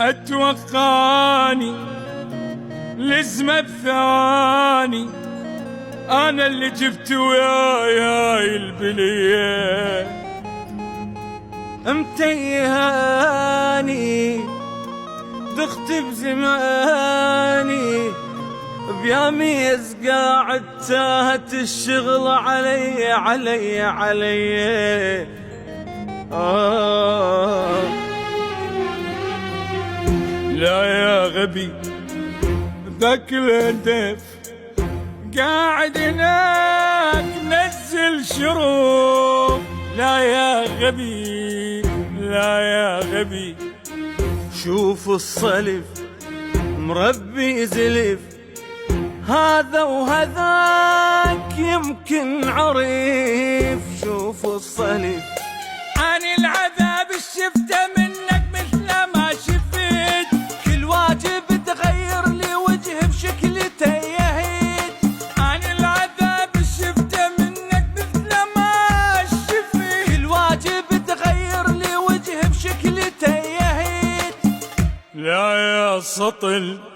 اتوقاني لزمة بثواني انا اللي جبت وياي البليه متيهاني دخت بزماني بياميز قاعد تاهت الشغل علي علي علي لا يا غبي ذاك الهدف قاعد هناك نزل شروف لا يا غبي لا يا غبي شوف الصلف مربي زلف هذا وهذاك يمكن عريف شوف الصلف عن العذاب الشفته منك مثل ما شفت كل واجب تغير لي وجه بشكلته يهيد عن العذاب الشفته منك مثل ما شفت كل واجب تغير لي وجه بشكلته يهيد لا يا سطل